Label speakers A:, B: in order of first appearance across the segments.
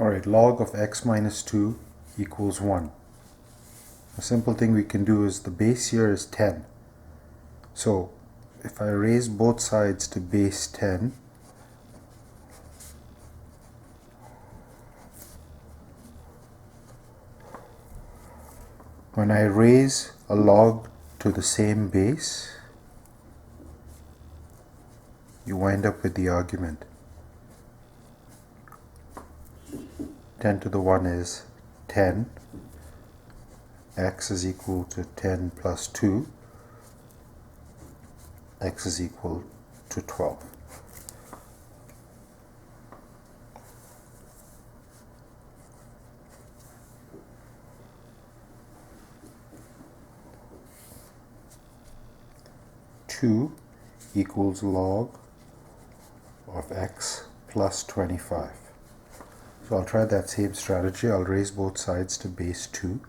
A: Alright, log of x minus 2 equals 1. A simple thing we can do is the base here is 10. So if I raise both sides to base 10, when I raise a log to the same base, you wind up with the argument. 10 to the 1 is 10. X is equal to 10 plus 2. X is equal to 12. Two equals log of x plus 25. So I'll try that same strategy. I'll raise both sides to base 10.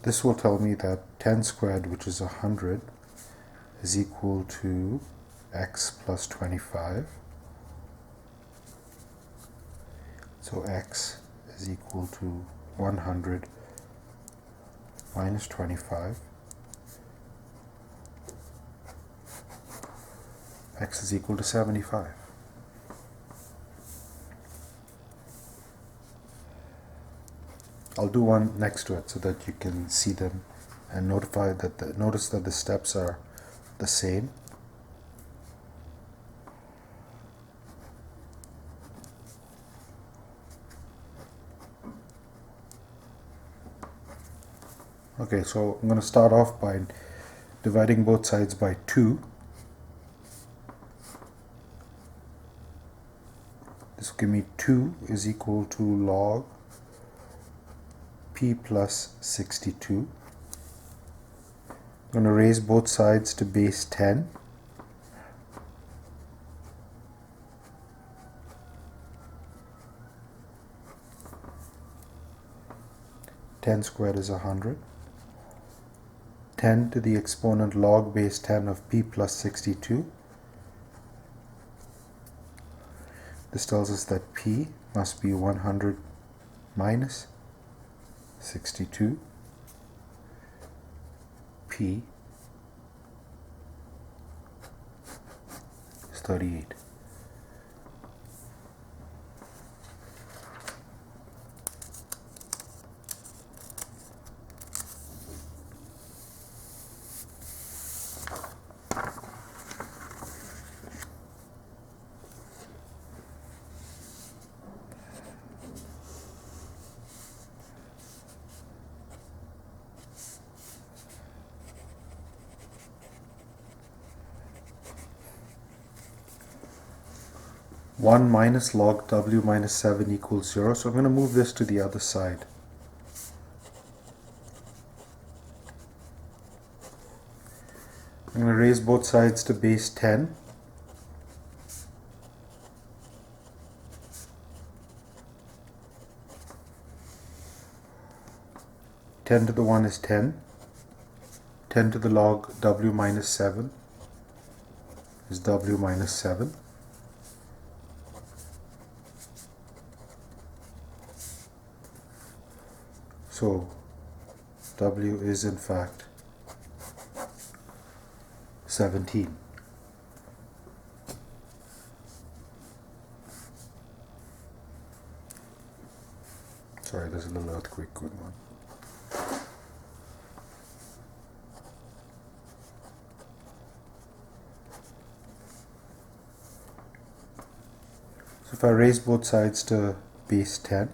A: This will tell me that 10 squared, which is 100, is equal to x plus 25. So x is equal to 100 minus 25. X is equal to 75. I'll do one next to it so that you can see them and notice that the steps are the same. Okay, so I'm going to start off by dividing both sides by 2. This will give me 2 is equal to log p plus 62. I'm going to raise both sides to base 10. Ten squared is 100. 10 to the exponent log base 10 of p plus 62. This tells us that p must be 100 minus 62. P is 38. One minus log w minus 7 equals 0. So I'm going to move this to the other side. I'm going to raise both sides to base 10. Ten to the 1 is 10. 10 to the log w minus 7 is w minus 7. So w is in fact 17. Sorry, there's a little earthquake going on. So if I raise both sides to base 10,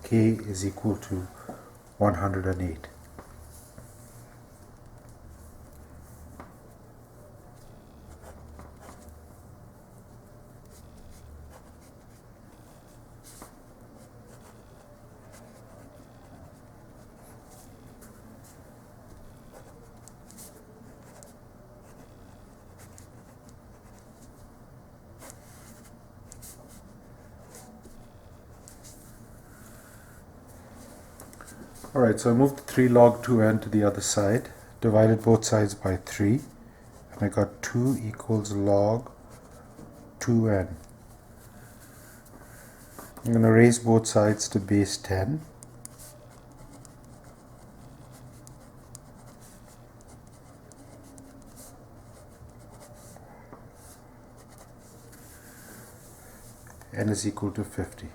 A: k is equal to 108. Alright, so I moved the 3 log 2n to the other side, divided both sides by 3, and I got 2 equals log 2n. I'm going to raise both sides to base 10. N is equal to 50.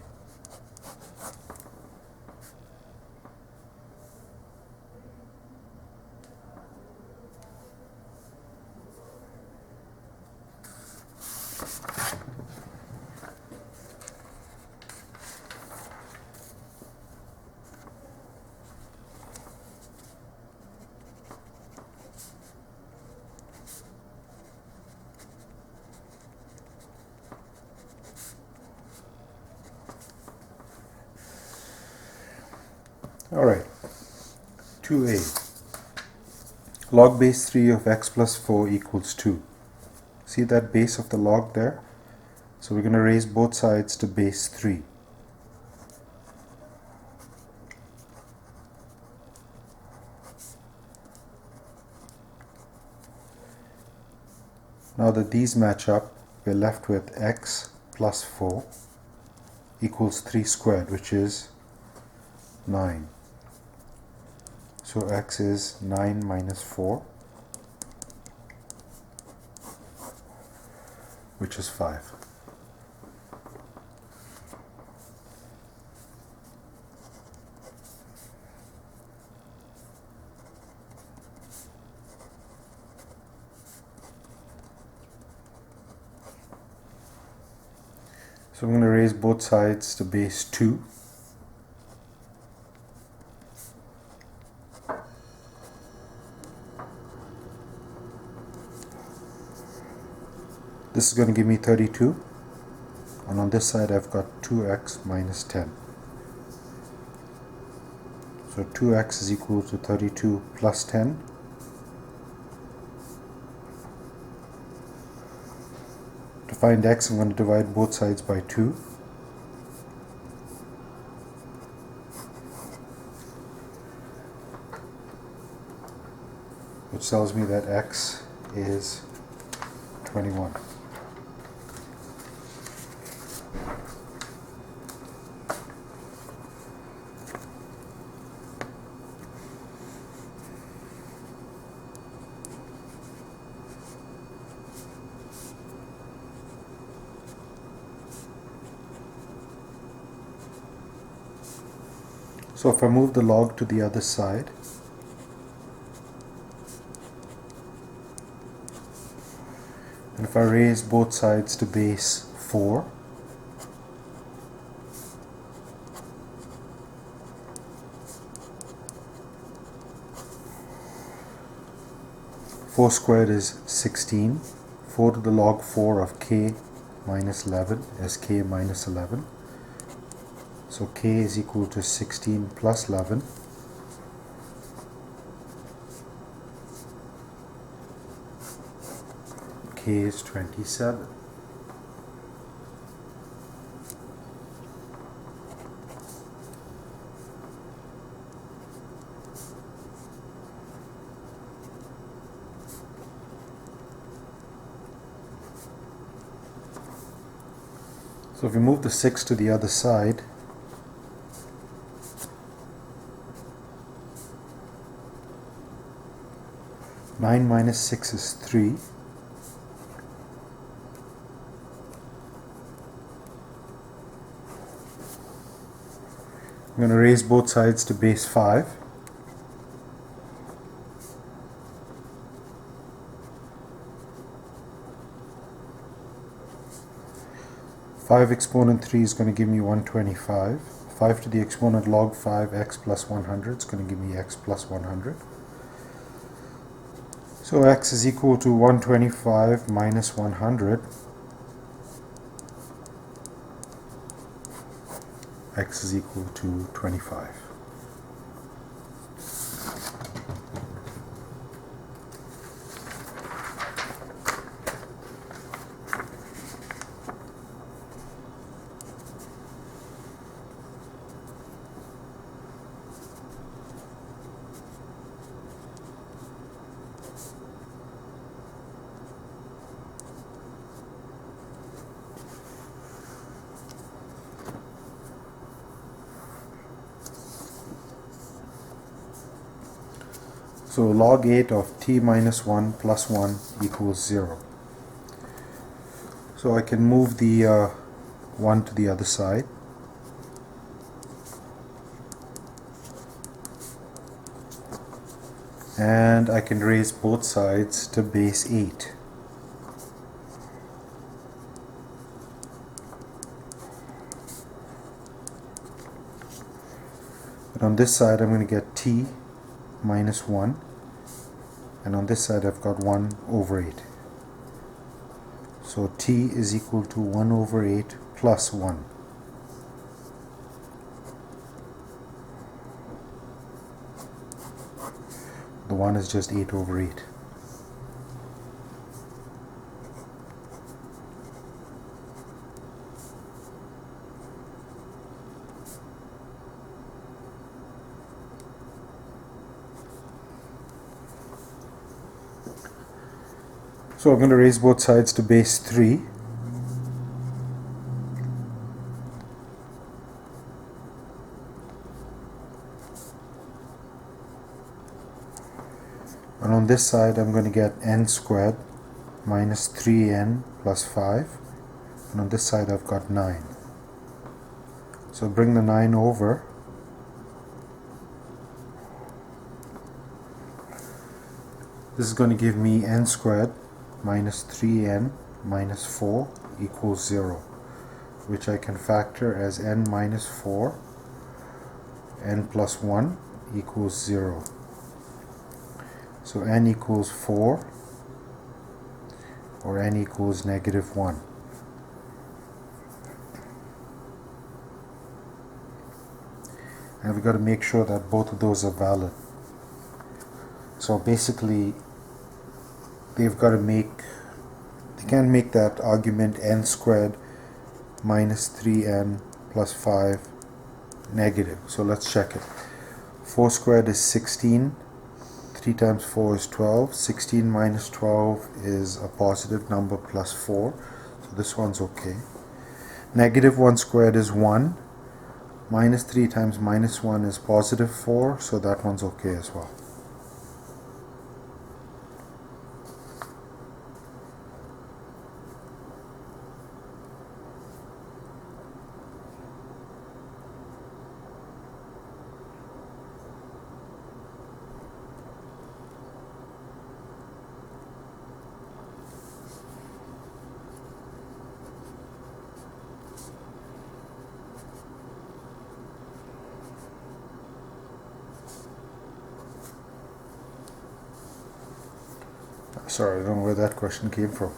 A: Alright, 2a. Log base 3 of x plus 4 equals 2. See that base of the log there? So we're going to raise both sides to base 3. Now that these match up, we're left with x plus 4 equals 3 squared, which is 9. So x is 9 minus 4, which is 5. So I'm going to raise both sides to base 2. This is going to give me 32, and on this side I've got 2x minus 10. So 2x is equal to 32 plus 10. To find x, I'm going to divide both sides by 2. Which tells me that x is 21. So if I move the log to the other side, and if I raise both sides to base 4, four squared is 16. 4 to the log 4 of k minus 11 is k minus 11. So k is equal to 16 plus 11. K is 27. So if we move the 6 to the other side, nine minus 6 is 3. I'm going to raise both sides to base 5. Five exponent 3 is going to give me 125. 5 to the exponent log 5 x plus 100 is going to give me x plus 100. So x is equal to 125 minus 100. X is equal to 25. So log 8 of t minus 1 plus 1 equals 0. So I can move the 1 to the other side. And I can raise both sides to base 8. And on this side I'm going to get t minus 1, and on this side I've got 1 over 8. So t is equal to 1 over 8 plus 1. The 1 is just 8 over 8. So I'm going to raise both sides to base 3. And on this side I'm going to get n squared minus 3n plus 5. And on this side I've got 9. So bring the 9 over. This is going to give me n squared minus 3n minus 4 equals 0, which I can factor as n minus 4, n plus 1 equals 0. So n equals 4, or n equals negative 1. And we've got to make sure that both of those are valid. So basically they can't make that argument n squared minus 3n plus 5 negative. So let's check it. 4 squared is 16. 3 times 4 is 12. 16 minus 12 is a positive number plus 4. So this one's okay. Negative 1 squared is 1. Minus 3 times minus 1 is positive 4. So that one's okay as well. Sorry, I don't know where that question came from.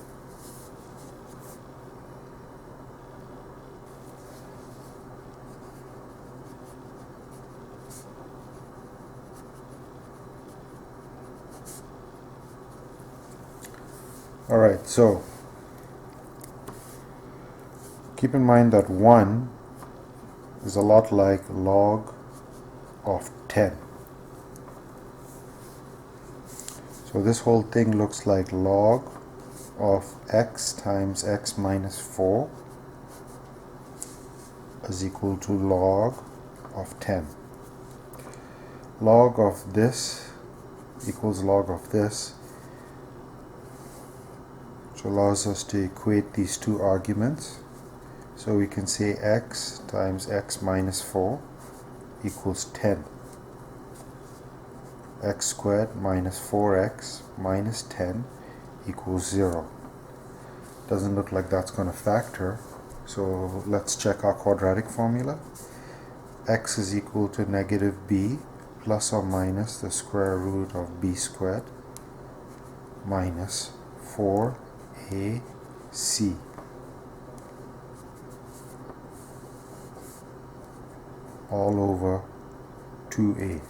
A: Alright, so keep in mind that 1 is a lot like log of 10. So this whole thing looks like log of x times x minus 4 is equal to log of 10. Log of this equals log of this, which allows us to equate these two arguments. So we can say x times x minus 4 equals 10. X squared minus 4x minus 10 equals 0. Doesn't look like that's going to factor, so let's check our quadratic formula. X is equal to negative b plus or minus the square root of b squared minus 4ac all over 2a.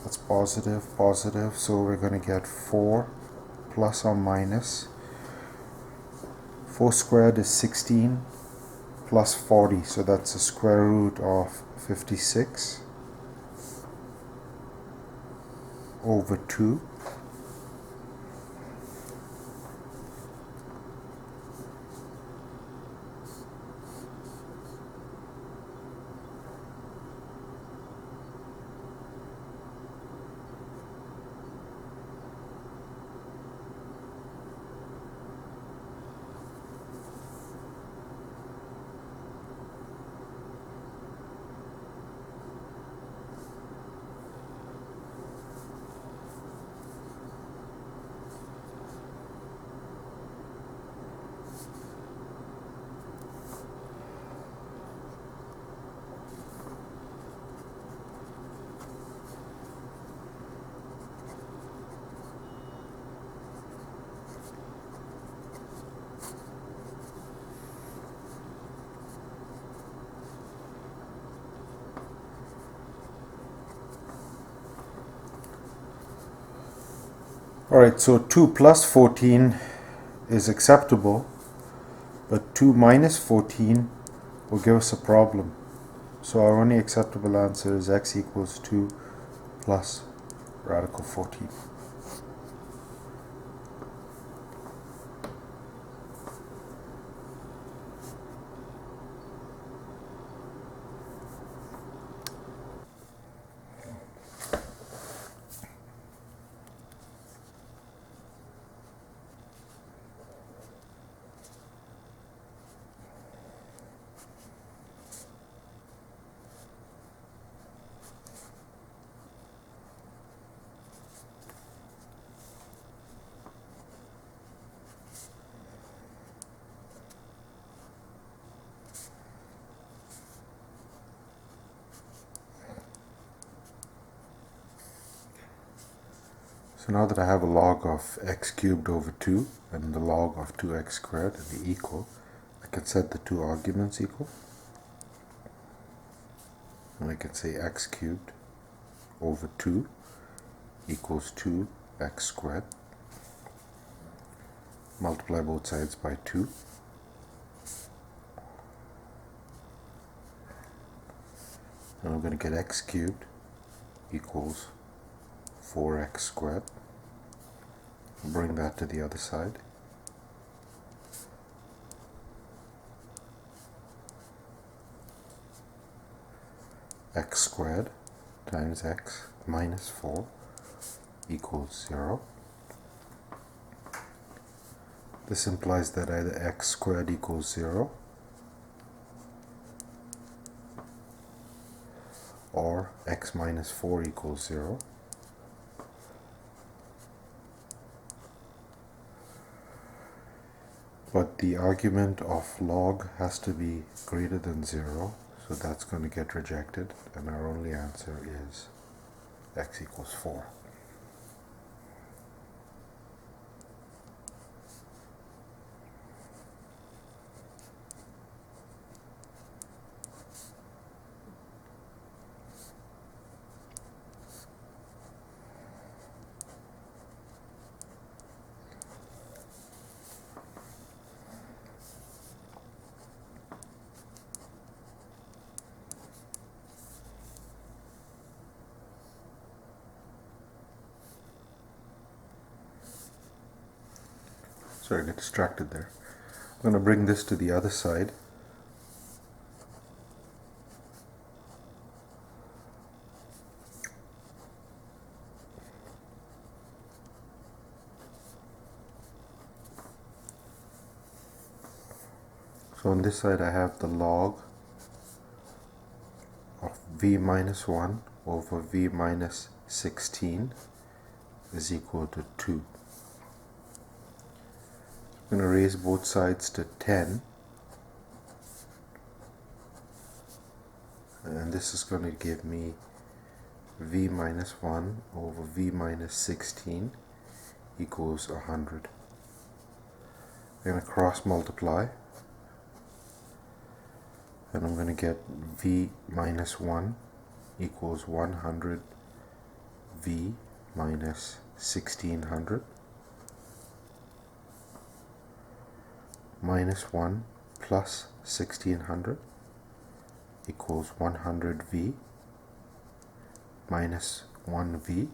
A: That's positive, positive, so we're going to get 4 plus or minus 4 squared is 16 plus 40, so that's the square root of 56 over 2. Alright, so 2 plus 14 is acceptable, but 2 minus 14 will give us a problem. So our only acceptable answer is x equals 2 plus radical 14. So now that I have a log of x cubed over 2 and the log of 2x squared and the equal, I can set the two arguments equal. And I can say x cubed over 2 equals 2x squared. Multiply both sides by 2. And I'm going to get x cubed equals 4x squared. Bring that to the other side. X squared times x minus 4 equals 0. This implies that either x squared equals 0 or x minus 4 equals 0. But the argument of log has to be greater than 0, so that's going to get rejected, and our only answer is x equals 4. Sorry, I got distracted there. I'm going to bring this to the other side. So on this side I have the log of v minus 1 over v minus 16 is equal to 2. I'm going to raise both sides to 10, and this is going to give me v minus 1 over v minus 16 equals 100. I'm going to cross multiply, and I'm going to get v minus 1 equals 100 v minus 1600 minus 1 plus 1600 equals 100v minus 1v.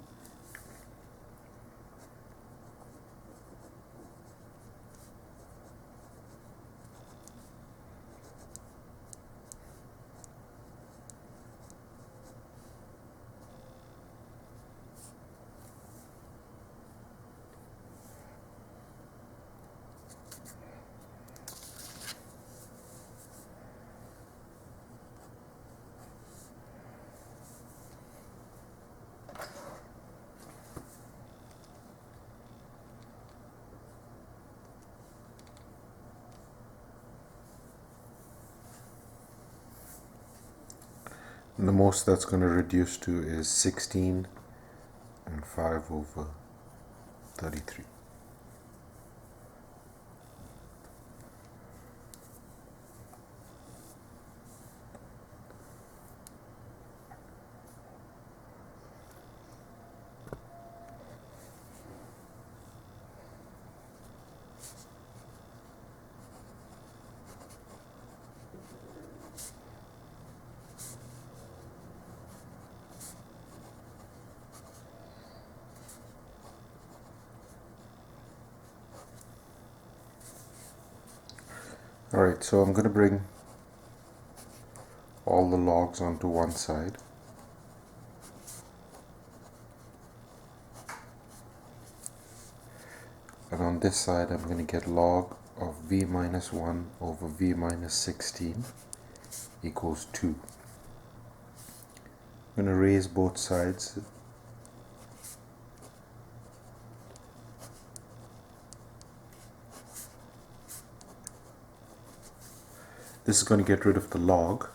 A: And the most that's going to reduce to is 16 and 5 over 33. Alright, so I'm going to bring all the logs onto one side. And on this side I'm going to get log of v minus 1 over v minus 16 equals 2. I'm going to raise both sides. This is going to get rid of the log,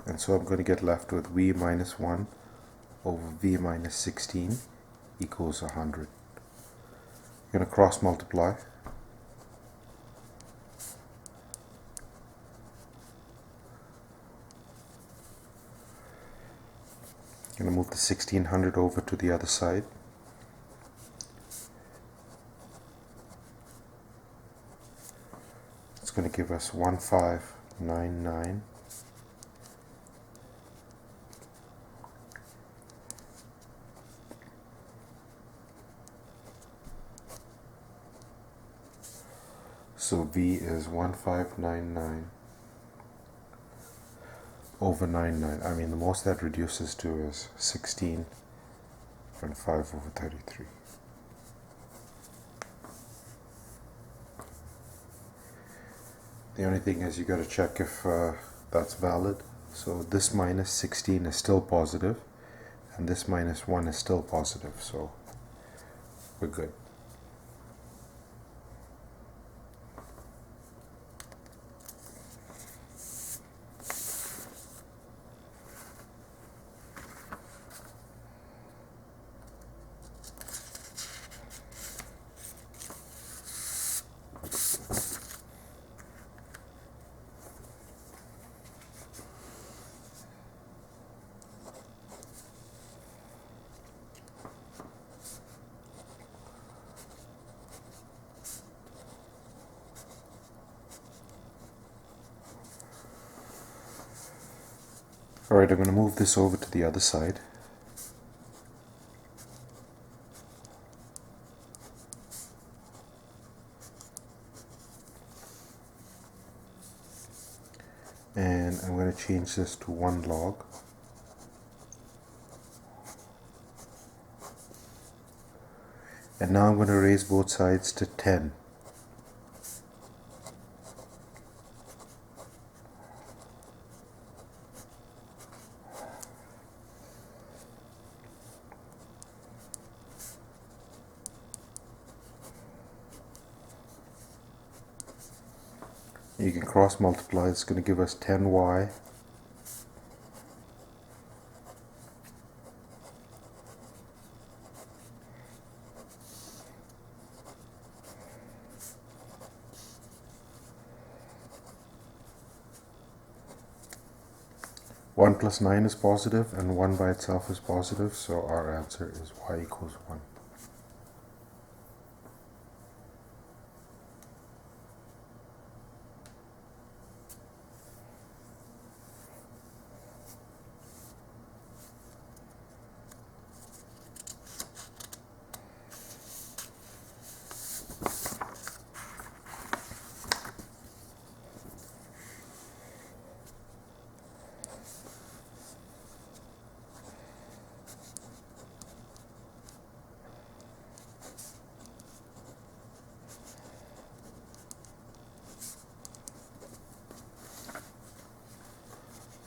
A: and so I'm going to get left with v minus 1 over v minus 16 equals 100. I'm going to cross multiply. I'm going to move the 1600 over to the other side. It's going to give us 1599 . So V is 1599 over 99. I mean, the most that reduces to is 16.5 over 33. The only thing is you got to check if that's valid. So this minus 16 is still positive, and this minus 1 is still positive, so we're good. Alright, I'm going to move this over to the other side. And I'm going to change this to 1 log. And now I'm going to raise both sides to 10. You can cross multiply. It's going to give us 10y . One plus 9 is positive, and 1 by itself is positive, so our answer is y equals 1.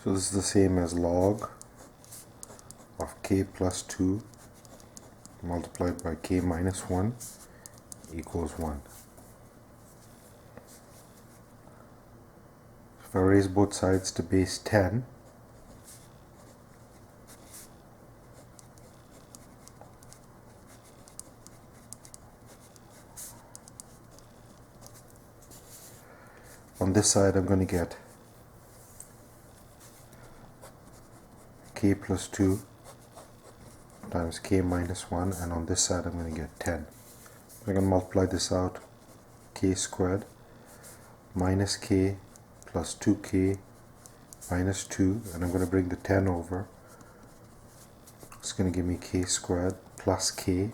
A: So this is the same as log of k plus 2 multiplied by k minus 1 equals 1. If I raise both sides to base 10, on this side I'm going to get k plus 2 times k minus 1, and on this side I'm going to get 10. I'm going to multiply this out. K squared minus k plus 2k minus 2, and I'm going to bring the 10 over. It's going to give me k squared plus k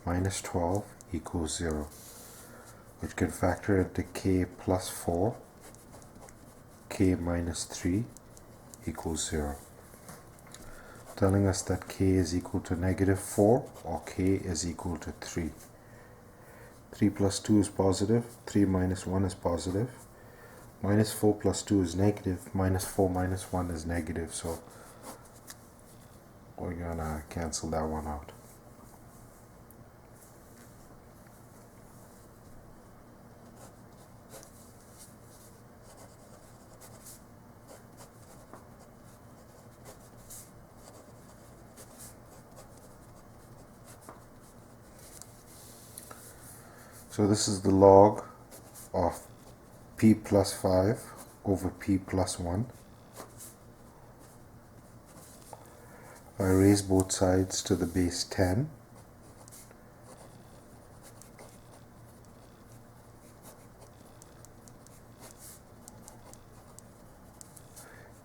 A: minus 12 equals 0, which can factor into k plus 4, k minus 3 equals 0. Telling us that k is equal to negative 4 or k is equal to 3. 3 plus 2 is positive, 3 minus 1 is positive, minus 4 plus 2 is negative, minus 4 minus 1 is negative, so we're gonna cancel that one out. So this is the log of p plus 5 over p plus 1. If I raise both sides to the base 10,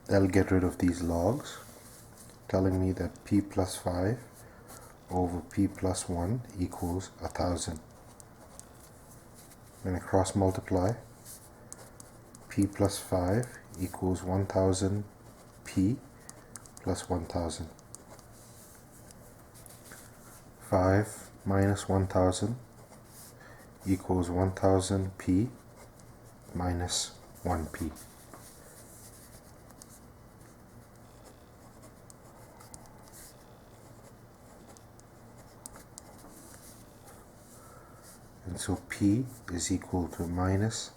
A: that'll get rid of these logs, telling me that p plus 5 over p plus 1 equals 1000. I'm going to cross multiply. P plus 5 equals 1000 p plus 1000. 5 minus 1000 equals 1000 p minus 1 p. And so p is equal to minus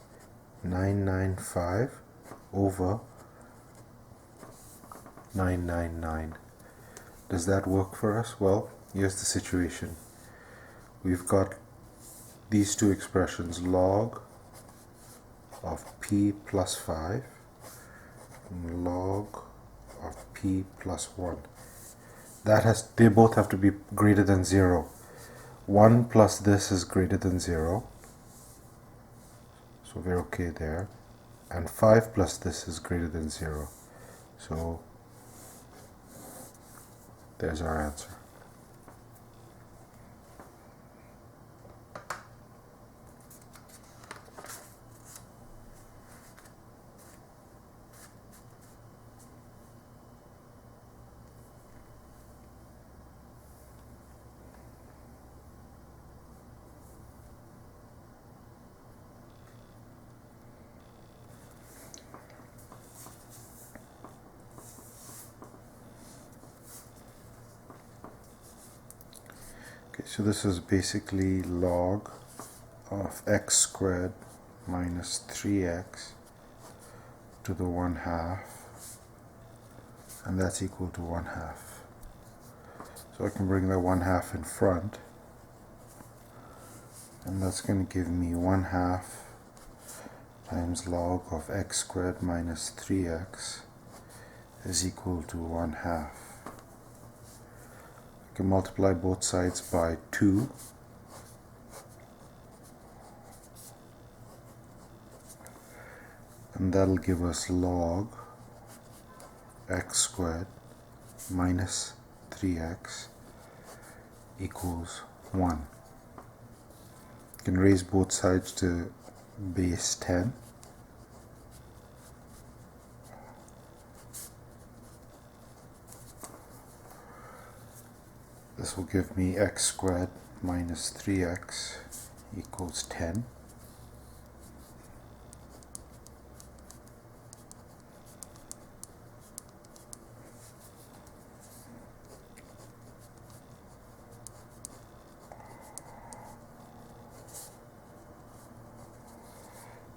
A: 995 over 999. Does that work for us? Well, here's the situation. We've got these two expressions, log of p plus 5 and log of p plus 1. They both have to be greater than 0. 1 plus this is greater than 0, so we're okay there, and 5 plus this is greater than 0, so there's our answer. So this is basically log of x squared minus 3x to the 1/2, and that's equal to 1/2. So I can bring the 1/2 in front, and that's going to give me 1/2 times log of x squared minus 3x is equal to 1/2. I can multiply both sides by 2, and that'll give us log x squared minus 3x equals 1. You can raise both sides to base 10. This will give me x squared minus 3x equals 10.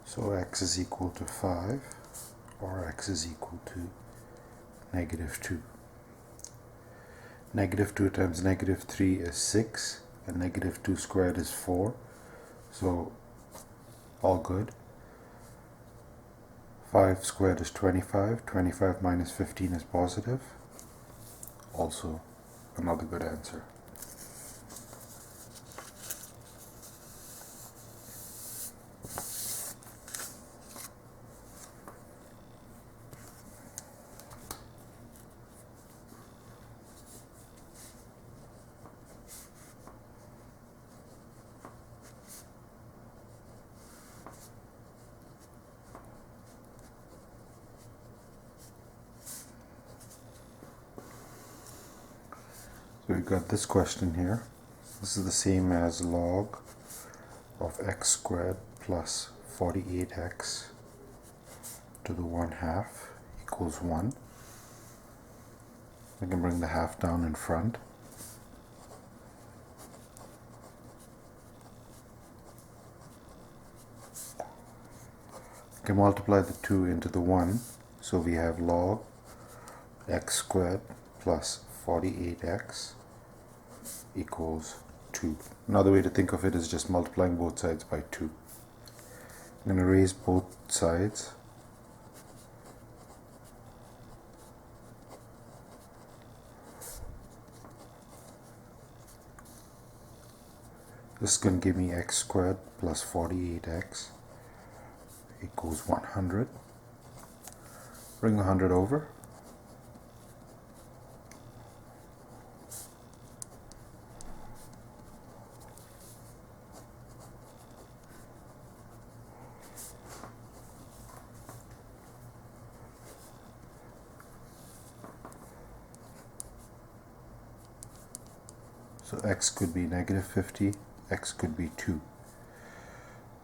A: So x is equal to 5, or x is equal to negative 2. Negative 2 times negative 3 is 6, and negative 2 squared is 4, so all good. 5 squared is 25, 25 minus 15 is positive, also another good answer. So we've got this question here. This is the same as log of x squared plus 48x to the 1/2 equals 1. We can bring the half down in front. We can multiply the 2 into the 1, so we have log x squared plus 48x equals 2. Another way to think of it is just multiplying both sides by 2. I'm going to raise both sides. This is going to give me x squared plus 48x equals 100. Bring the 100 over. So x could be negative 50, x could be 2.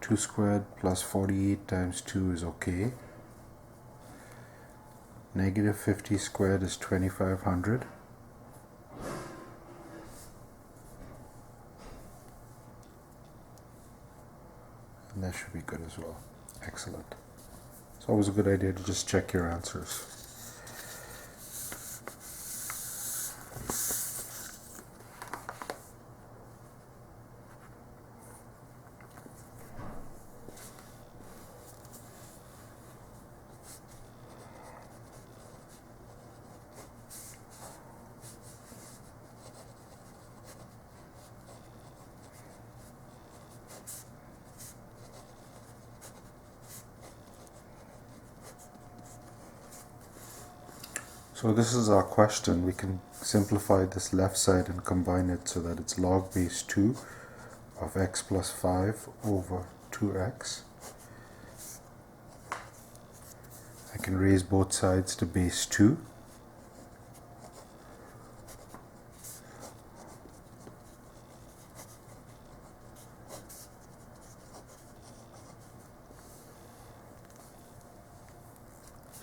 A: 2 squared plus 48 times 2 is okay. Negative 50 squared is 2500. And that should be good as well. Excellent. It's always a good idea to just check your answers. So this is our question. We can simplify this left side and combine it so that it's log base 2 of x plus 5 over 2x. I can raise both sides to base 2.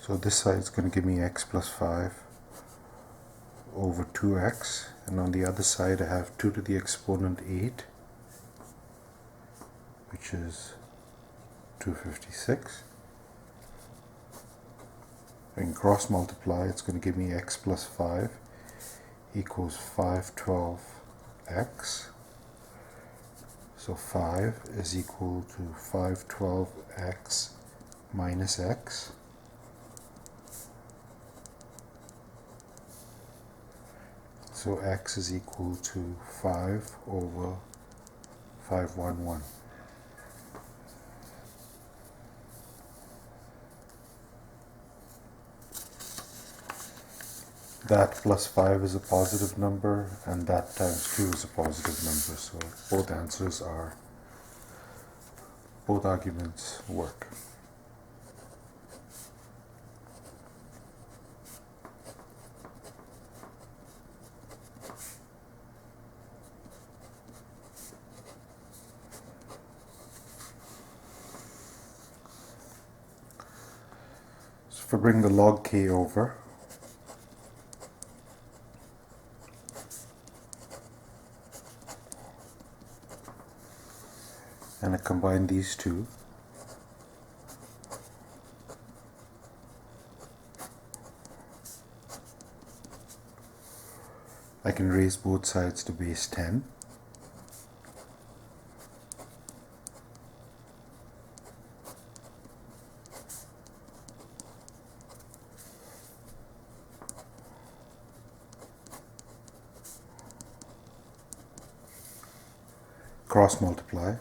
A: So this side is going to give me x plus 5 over 2x, and on the other side I have 2 to the exponent 8, which is 256. I can cross multiply. It's going to give me x plus 5 equals 512x. So 5 is equal to 512x minus x. So x is equal to 5 over 511. That plus 5 is a positive number, and that times 2 is a positive number. So both arguments work. So if I bring the log k over, and I combine these two, I can raise both sides to base 10. Cross multiply.